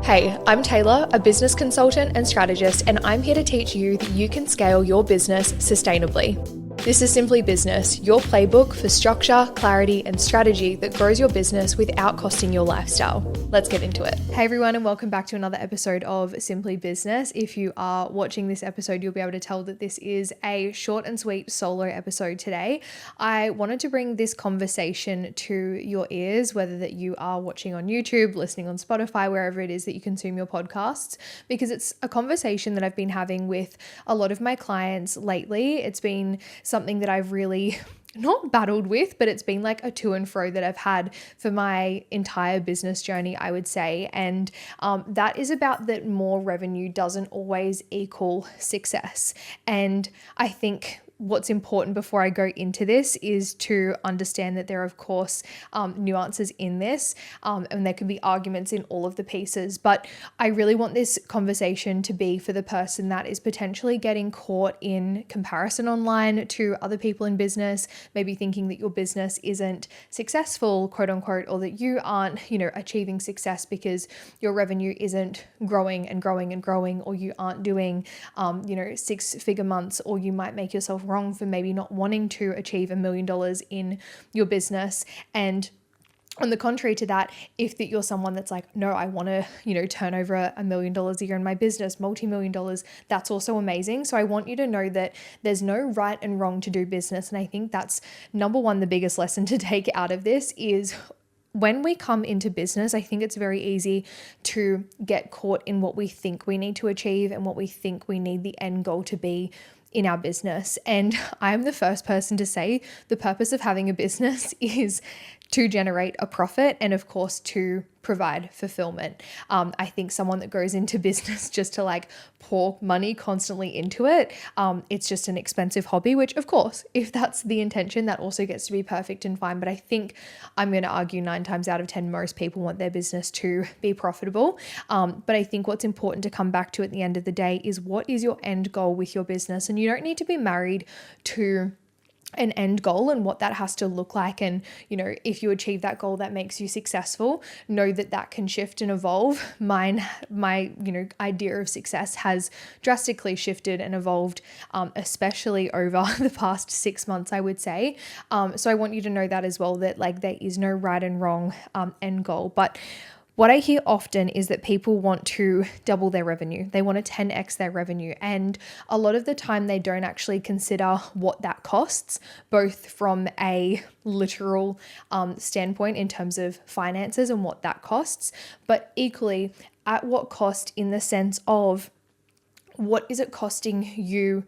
Hey, I'm Taylor, a business consultant and strategist, and I'm here to teach you that you can scale your business sustainably. This is Simply Business, your playbook for structure, clarity, and strategy that grows your business without costing your lifestyle. Let's get into it. Hey everyone, and welcome back to another episode of Simply Business. If you are watching this episode, you'll be able to tell that this is a short and sweet solo episode today. I wanted to bring this conversation to your ears, whether that you are watching on YouTube, listening on Spotify, wherever it is that you consume your podcasts, because it's a conversation that I've been having with a lot of my clients lately. It's been something that I've really not battled with, but it's been like a to and fro that I've had for my entire business journey, I would say. And that is about that more revenue doesn't always equal success. And I think what's important before I go into this is to understand that there are, of course, nuances in this, and there can be arguments in all of the pieces. But I really want this conversation to be for the person that is potentially getting caught in comparison online to other people in business, maybe thinking that your business isn't successful, quote unquote, or that you aren't, achieving success because your revenue isn't growing and growing and growing, or you aren't doing, 6-figure months, or you might make yourself wrong for maybe not wanting to achieve $1 million in your business. And on the contrary to that, if that you're someone that's like, no, I want to, turn over $1 million a year in my business, multi-million dollars, that's also amazing. So I want you to know that there's no right and wrong to do business. And I think that's number one, the biggest lesson to take out of this is when we come into business, I think it's very easy to get caught in what we think we need to achieve and what we think we need the end goal to be in our business. And I'm the first person to say the purpose of having a business is to generate a profit and, of course, to provide fulfillment. I think someone that goes into business just to pour money constantly into it, it's just an expensive hobby, which, of course, if that's the intention, that also gets to be perfect and fine. But I think I'm going to argue 9 times out of 10, most people want their business to be profitable. But I think what's important to come back to at the end of the day is what is your end goal with your business? And you don't need to be married to an end goal and what that has to look like. And, if you achieve that goal that makes you successful, know that that can shift and evolve. My idea of success has drastically shifted and evolved, especially over the past 6 months, I would say. So I want you to know that as well, that there is no right and wrong end goal. But what I hear often is that people want to double their revenue. They want to 10x their revenue. And a lot of the time they don't actually consider what that costs, both from a literal standpoint in terms of finances and what that costs, but equally at what cost in the sense of what is it costing you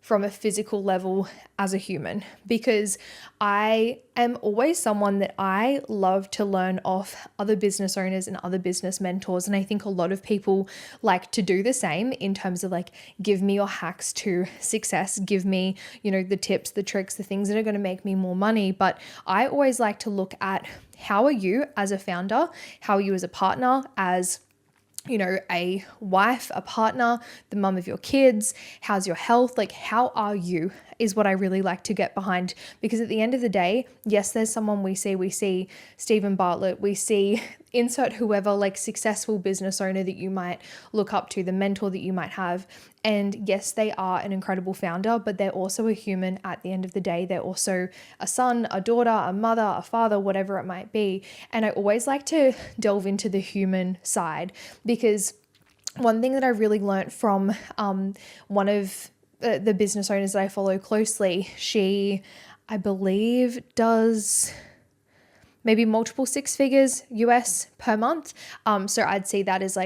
from a physical level as a human, because I am always someone that I love to learn off other business owners and other business mentors. And I think a lot of people like to do the same in terms of give me your hacks to success, give me, the tips, the tricks, the things that are going to make me more money. But I always like to look at how are you as a founder, how are you as a partner, as a wife, a partner, the mum of your kids, how's your health? How are you is what I really like to get behind, because at the end of the day, yes, there's someone we see Stephen Bartlett, we see insert whoever, successful business owner that you might look up to, the mentor that you might have. And yes, they are an incredible founder, but they're also a human at the end of the day. They're also a son, a daughter, a mother, a father, whatever it might be. And I always like to delve into the human side, because one thing that I really learned from one of the business owners that I follow closely, she, I believe, does maybe multiple 6 figures US per month. So I'd see that as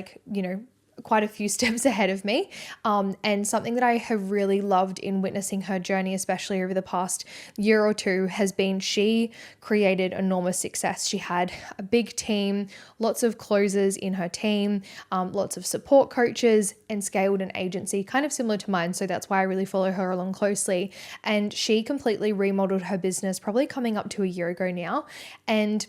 quite a few steps ahead of me. And something that I have really loved in witnessing her journey, especially over the past year or two, has been she created enormous success. She had a big team, lots of closers in her team, lots of support coaches, and scaled an agency kind of similar to mine. So that's why I really follow her along closely. And she completely remodeled her business, probably coming up to a year ago now. And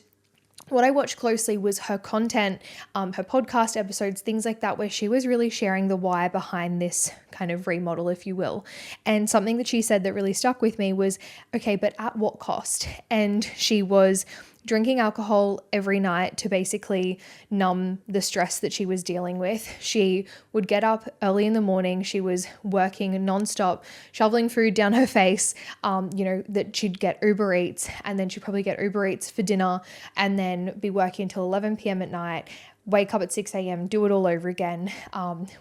what I watched closely was her content, her podcast episodes, things like that, where she was really sharing the why behind this kind of remodel, if you will. And something that she said that really stuck with me was, okay, but at what cost? And she was drinking alcohol every night to basically numb the stress that she was dealing with. She would get up early in the morning. She was working nonstop, shoveling food down her face, that she'd get Uber Eats, and then she'd probably get Uber Eats for dinner and then be working until 11 p.m. at night, wake up at 6 a.m., do it all over again,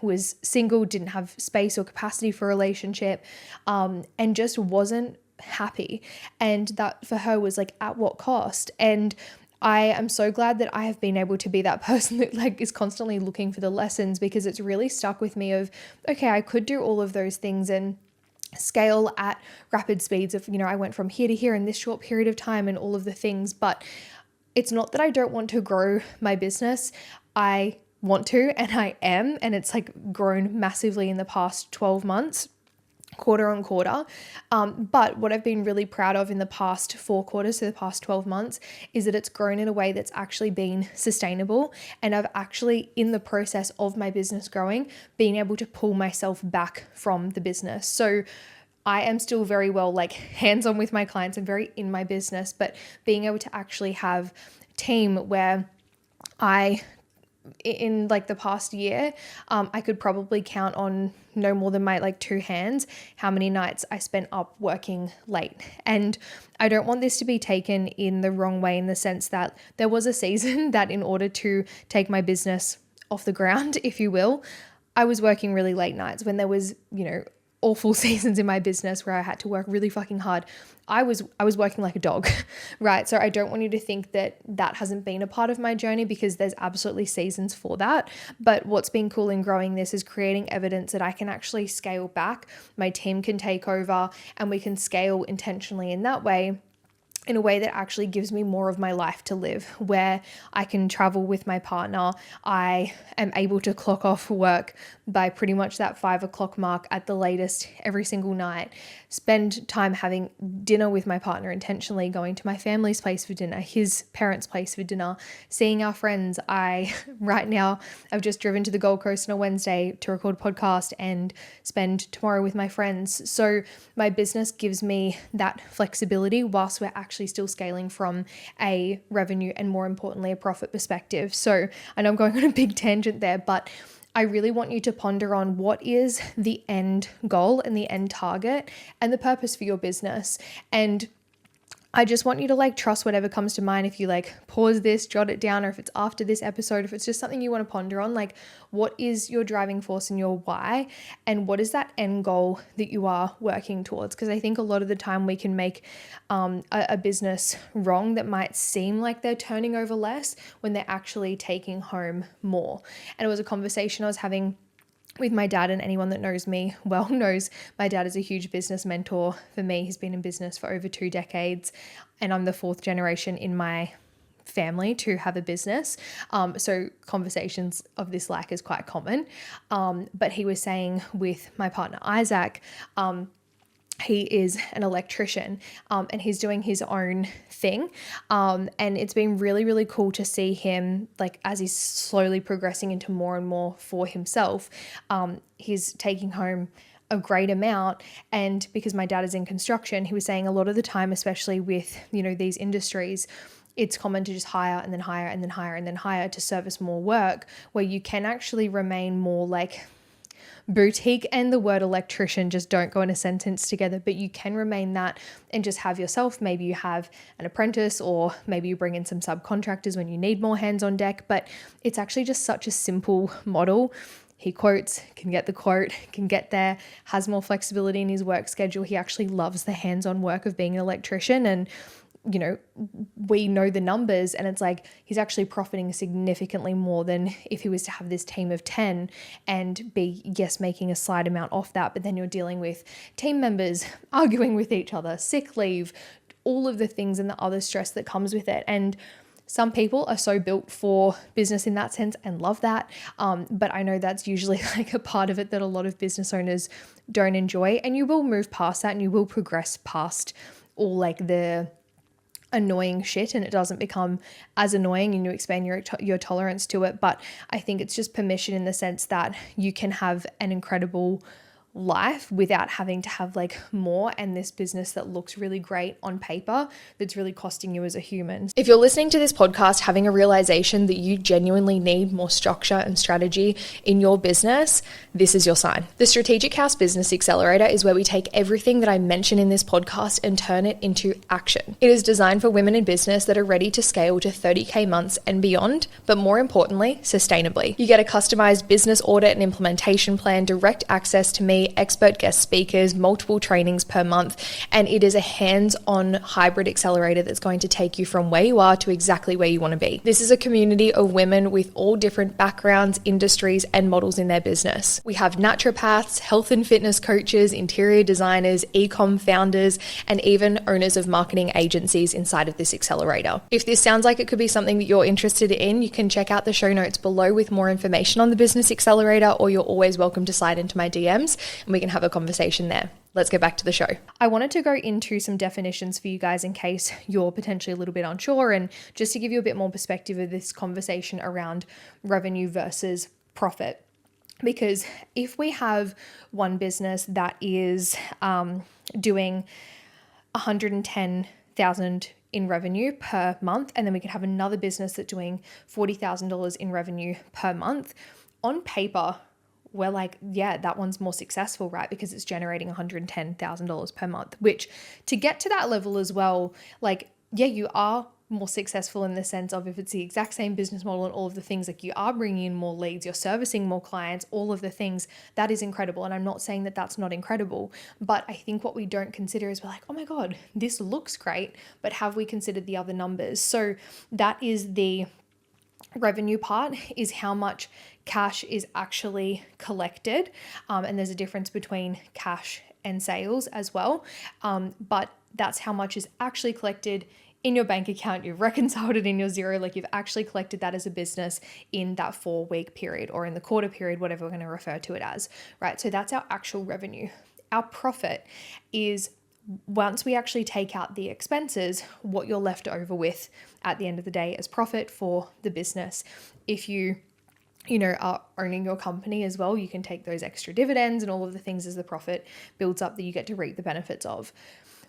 was single, didn't have space or capacity for a relationship, and just wasn't happy. And that for her was like, at what cost? And I am so glad that I have been able to be that person that like is constantly looking for the lessons, because it's really stuck with me of, okay, I could do all of those things and scale at rapid speeds of, I went from here to here in this short period of time and all of the things. But it's not that I don't want to grow my business. I want to, and I am, and it's like grown massively in the past 12 months. Quarter on quarter. But what I've been really proud of in the past 4 quarters, so the past 12 months, is that it's grown in a way that's actually been sustainable. And I've actually, in the process of my business growing, been able to pull myself back from the business. So I am still very well like hands-on with my clients and very in my business, but being able to actually have a team where in like the past year, I could probably count on no more than my like 2 hands how many nights I spent up working late. And I don't want this to be taken in the wrong way, in the sense that there was a season that in order to take my business off the ground, if you will, I was working really late nights when there was, awful seasons in my business where I had to work really fucking hard. I was working like a dog, right? So I don't want you to think that that hasn't been a part of my journey, because there's absolutely seasons for that. But what's been cool in growing this is creating evidence that I can actually scale back. My team can take over and we can scale intentionally in that way, in a way that actually gives me more of my life to live, where I can travel with my partner. I am able to clock off work by pretty much that 5 o'clock mark at the latest every single night, spend time having dinner with my partner, intentionally going to my family's place for dinner, his parents' place for dinner, seeing our friends. Right now, I've just driven to the Gold Coast on a Wednesday to record a podcast and spend tomorrow with my friends. So my business gives me that flexibility whilst we're actually still scaling from a revenue and, more importantly, a profit perspective. So I know I'm going on a big tangent there, but I really want you to ponder on what is the end goal and the end target and the purpose for your business. And I just want you to like trust whatever comes to mind. If you like pause this, jot it down, or if it's after this episode, if it's just something you want to ponder on, like what is your driving force and your why, and what is that end goal that you are working towards? Because I think a lot of the time we can make a business wrong that might seem like they're turning over less when they're actually taking home more. And it was a conversation I was having with my dad, and anyone that knows me well knows my dad is a huge business mentor for me. He's been in business for over 2 decades, and I'm the 4th generation in my family to have a business. So conversations of this like is quite common. But he was saying with my partner, Isaac, he is an electrician, and he's doing his own thing. And it's been really, really cool to see him, like, as he's slowly progressing into more and more for himself, he's taking home a great amount. And because my dad is in construction, he was saying a lot of the time, especially with, these industries, it's common to just hire and then hire and then hire and then hire to service more work, where you can actually remain more like boutique and the word electrician just don't go in a sentence together, but you can remain that and just have yourself. Maybe you have an apprentice, or maybe you bring in some subcontractors when you need more hands on deck, but it's actually just such a simple model. He quotes, can get the quote, can get there, has more flexibility in his work schedule. He actually loves the hands-on work of being an electrician, and we know the numbers, and it's like he's actually profiting significantly more than if he was to have this team of 10 and be, yes, making a slight amount off that, but then you're dealing with team members arguing with each other, sick leave, all of the things and the other stress that comes with it. And some people are so built for business in that sense and love that. But I know that's usually like a part of it that a lot of business owners don't enjoy, and you will move past that and you will progress past all like the annoying shit, and it doesn't become as annoying, and you expand your tolerance to it. But I think it's just permission in the sense that you can have an incredible life without having to have like more and this business that looks really great on paper that's really costing you as a human. If you're listening to this podcast having a realization that you genuinely need more structure and strategy in your business, this is your sign. The Strategic House Business Accelerator is where we take everything that I mention in this podcast and turn it into action. It is designed for women in business that are ready to scale to 30K months and beyond, but more importantly, sustainably. You get a customized business audit and implementation plan, direct access to me, expert guest speakers, multiple trainings per month, and it is a hands-on hybrid accelerator that's going to take you from where you are to exactly where you want to be. This is a community of women with all different backgrounds, industries, and models in their business. We have naturopaths, health and fitness coaches, interior designers, e-com founders, and even owners of marketing agencies inside of this accelerator. If this sounds like it could be something that you're interested in, you can check out the show notes below with more information on the Business Accelerator, or you're always welcome to slide into my DMs and we can have a conversation there. Let's get back to the show. I wanted to go into some definitions for you guys in case you're potentially a little bit unsure, and just to give you a bit more perspective of this conversation around revenue versus profit. Because if we have one business that is doing $110,000 in revenue per month, and then we could have another business that's doing $40,000 in revenue per month, on paper, we're like, yeah, that one's more successful, right? Because it's generating $110,000 per month, which to get to that level as well, like, yeah, you are more successful in the sense of if it's the exact same business model and all of the things, like you are bringing in more leads, you're servicing more clients, all of the things, that is incredible. And I'm not saying that that's not incredible, but I think what we don't consider is we're like, oh my God, this looks great, but have we considered the other numbers? So that is the revenue part, is how much cash is actually collected. And there's a difference between cash and sales as well. But that's how much is actually collected in your bank account. You've reconciled it in your zero, like you've actually collected that as a business in that 4-week period or in the quarter period, whatever we're going to refer to it as, right? So that's our actual revenue. Our profit is once we actually take out the expenses, what you're left over with at the end of the day as profit for the business. If you are owning your company as well, you can take those extra dividends and all of the things as the profit builds up that you get to reap the benefits of.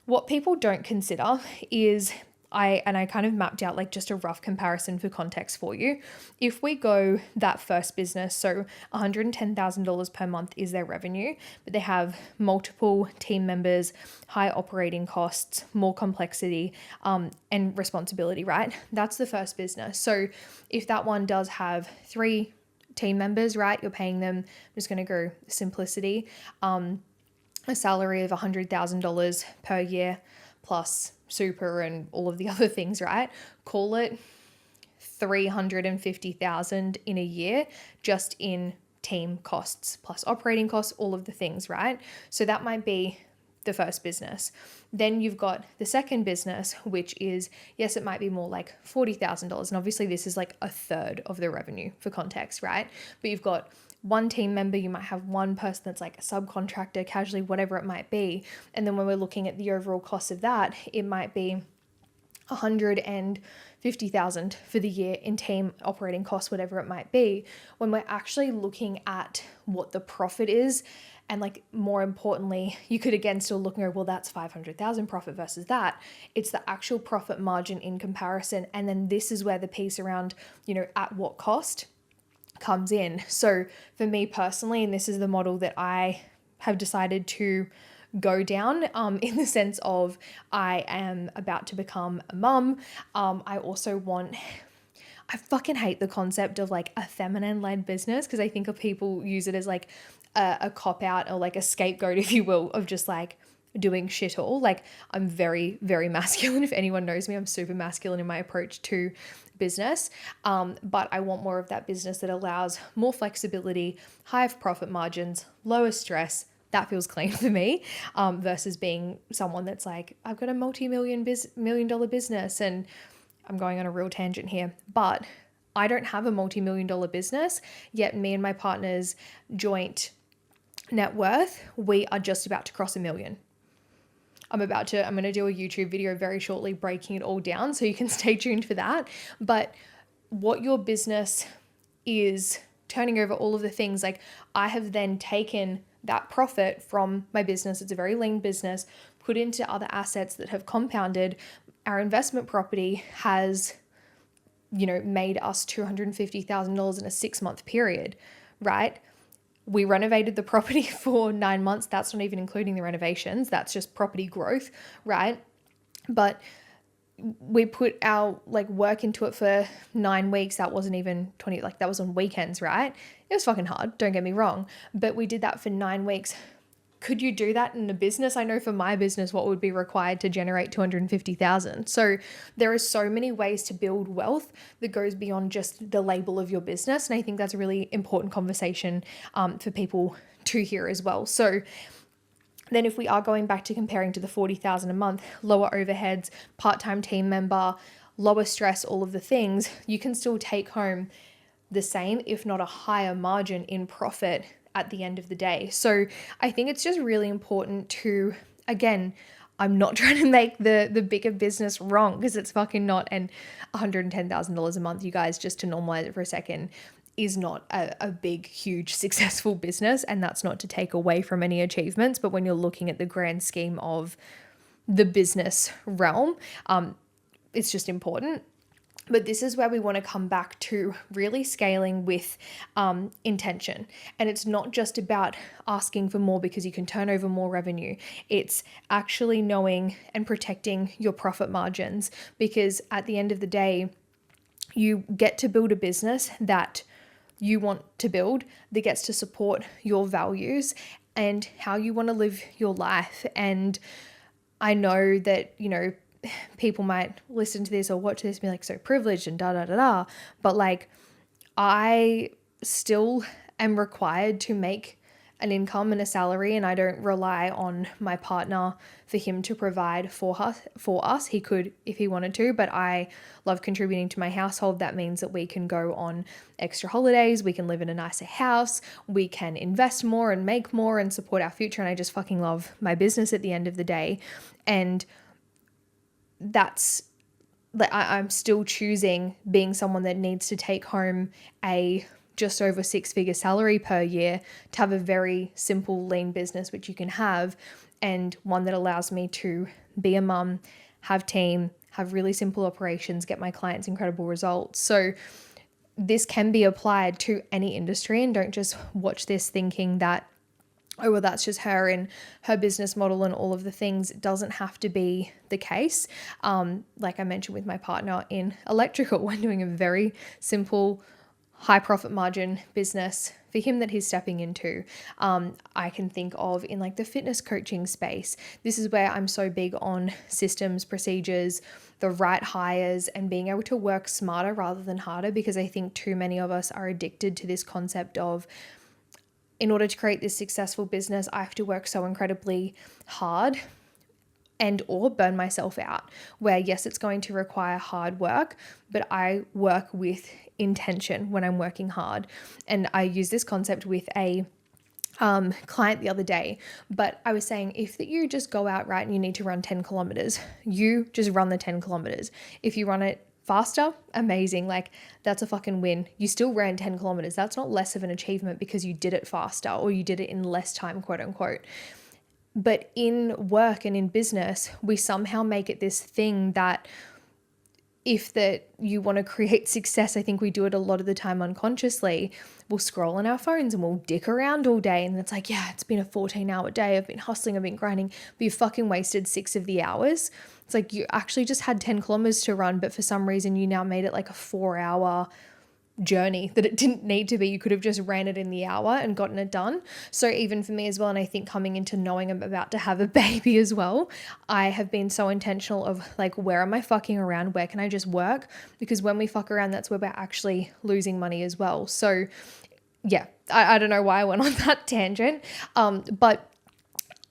What people don't consider is I kind of mapped out like just a rough comparison for context for you. If we go that first business, so $110,000 per month is their revenue, but they have multiple team members, high operating costs, more complexity, and responsibility, right? That's the first business. So if that one does have 3 team members, right, you're paying them, I'm just going to go simplicity, a salary of $100,000 per year plus super and all of the other things, right? Call it $350,000 in a year just in team costs plus operating costs, all of the things, right? So that might be the first business. Then you've got the second business, which is, yes, it might be more like $40,000. And obviously this is like a third of the revenue for context, right? But you've got one team member, you might have one person that's like a subcontractor, casually, whatever it might be. And then when we're looking at the overall cost of that, it might be $150,000 for the year in team operating costs, whatever it might be. When we're actually looking at what the profit is, and like more importantly, you could again still look and go, well, that's 500,000 profit versus that. It's the actual profit margin in comparison. And then this is where the piece around, at what cost comes in. So for me personally, and this is the model that I have decided to go down in the sense of I am about to become a mum. I fucking hate the concept of like a feminine led business, because I think of people use it as like a cop out or like a scapegoat, if you will, of just like doing shit all. Like I'm very, very masculine. If anyone knows me, I'm super masculine in my approach to business. But I want more of that business that allows more flexibility, higher profit margins, lower stress. That feels clean for me, versus being someone that's like, I've got a multi-million $1 business, and I'm going on a real tangent here, but I don't have a multi-million-dollar business yet. Me and my partner's joint net worth, we are just about to cross $1 million. I'm going to do a YouTube video very shortly breaking it all down, so you can stay tuned for that. But what your business is turning over, all of the things, like I have then taken that profit from my business, it's a very lean business, put into other assets that have compounded. Our investment property has, made us $250,000 in a 6-month period, right? We renovated the property for 9 months. That's not even including the renovations. That's just property growth, right? But we put our work into it for 9 weeks. That wasn't even 20, that was on weekends, right? It was fucking hard, don't get me wrong. But we did that for 9 weeks. Could you do that in a business? I know for my business, what would be required to generate 250,000. So there are so many ways to build wealth that goes beyond just the label of your business. And I think that's a really important conversation for people to hear as well. So then if we are going back to comparing to the 40,000 a month, lower overheads, part-time team member, lower stress, all of the things, you can still take home the same, if not a higher margin in profit at the end of the day. So I think it's just really important to, again, I'm not trying to make the bigger business wrong, because it's fucking not. And $110,000 a month, you guys, just to normalize it for a second, is not a big, huge, successful business. And that's not to take away from any achievements. But when you're looking at the grand scheme of the business realm, it's just important. But this is where we want to come back to really scaling with intention. And it's not just about asking for more because you can turn over more revenue. It's actually knowing and protecting your profit margins, because at the end of the day, you get to build a business that you want to build, that gets to support your values and how you want to live your life. And I know that, people might listen to this or watch this and be like, so privileged and but I still am required to make an income and a salary, and I don't rely on my partner for him to provide for us. He could if he wanted to, but I love contributing to my household. That means that we can go on extra holidays, we can live in a nicer house, we can invest more and make more and support our future. And I just fucking love my business at the end of the day. And that's I'm still choosing being someone that needs to take home a just over 6-figure salary per year to have a very simple, lean business, which you can have, and one that allows me to be a mum, have team, have really simple operations, get my clients incredible results. So this can be applied to any industry, and don't just watch this thinking that, oh, well, that's just her and her business model and all of the things. It doesn't have to be the case. Like I mentioned with my partner in electrical, we're doing a very simple, high profit margin business for him that he's stepping into. I can think of in the fitness coaching space. This is where I'm so big on systems, procedures, the right hires, and being able to work smarter rather than harder, because I think too many of us are addicted to this concept of, in order to create this successful business, I have to work so incredibly hard and or burn myself out, where yes, it's going to require hard work, but I work with intention when I'm working hard. And I use this concept with a client the other day, but I was saying, if that you just go out, right, and you need to run 10 kilometers, you just run the 10 kilometers. If you run it faster, amazing. That's a fucking win. You still ran 10 kilometers. That's not less of an achievement because you did it faster or you did it in less time, quote unquote. But in work and in business, we somehow make it this thing that if that you want to create success, I think we do it a lot of the time unconsciously. We'll scroll on our phones and we'll dick around all day. And it's like, yeah, it's been a 14-hour day. I've been hustling, I've been grinding, but you fucking wasted 6 of the hours. It's like you actually just had 10 kilometers to run, but for some reason you now made it like a 4-hour journey that it didn't need to be. You could have just ran it in the hour and gotten it done. So even for me as well, and I think coming into knowing I'm about to have a baby as well, I have been so intentional of where am I fucking around? Where can I just work? Because when we fuck around, that's where we're actually losing money as well. So yeah, I don't know why I went on that tangent, but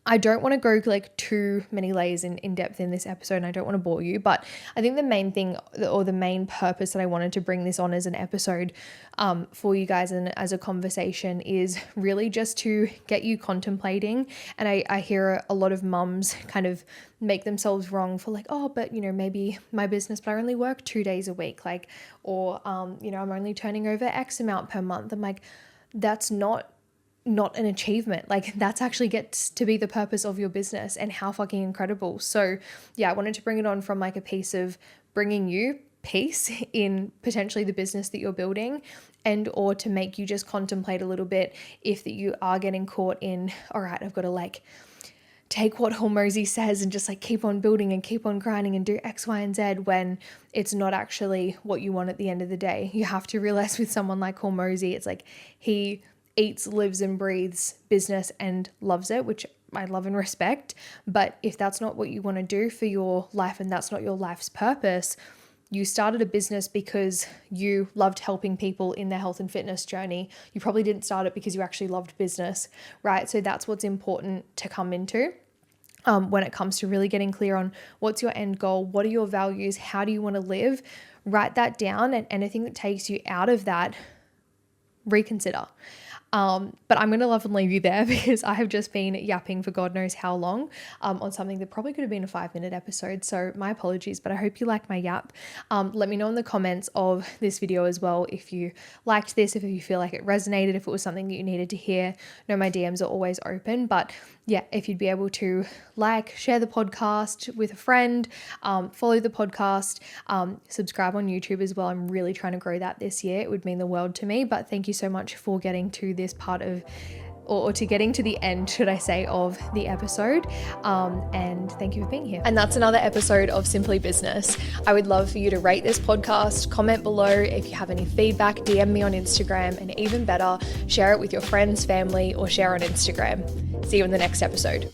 I don't want to go too many layers in depth in this episode, and I don't want to bore you, but I think the main thing or the main purpose that I wanted to bring this on as an episode for you guys and as a conversation is really just to get you contemplating. And I hear a lot of mums kind of make themselves wrong for oh, but maybe my business, but I only work 2 days a week, or I'm only turning over X amount per month. I'm like, that's not not an achievement. Like that's actually gets to be the purpose of your business, and how fucking incredible. So yeah, I wanted to bring it on from like a piece of bringing you peace in potentially the business that you're building, and or to make you just contemplate a little bit if that you are getting caught in, all right, I've got to like take what Hormozy says and just like keep on building and keep on grinding and do X, Y, and Z, when it's not actually what you want at the end of the day. You have to realize with someone like Hormozy, it's like he eats, lives, and breathes business and loves it, which I love and respect. But if that's not what you want to do for your life and that's not your life's purpose, you started a business because you loved helping people in their health and fitness journey. You probably didn't start it because you actually loved business, right? So that's what's important to come into when it comes to really getting clear on what's your end goal, what are your values, how do you want to live? Write that down, and anything that takes you out of that, reconsider. But I'm going to love and leave you there because I have just been yapping for God knows how long on something that probably could have been a 5-minute episode. So my apologies, but I hope you like my yap. Let me know in the comments of this video as well if you liked this, if you feel like it resonated, if it was something that you needed to hear. No, my DMs are always open, but yeah, if you'd be able to like, share the podcast with a friend, follow the podcast, subscribe on YouTube as well. I'm really trying to grow that this year. It would mean the world to me, but thank you so much for getting to this part of, or to getting to the end, should I say, of the episode. And thank you for being here. And that's another episode of Simply Business. I would love for you to rate this podcast, comment below if you have any feedback, DM me on Instagram, and even better, share it with your friends, family, or share on Instagram. See you in the next episode.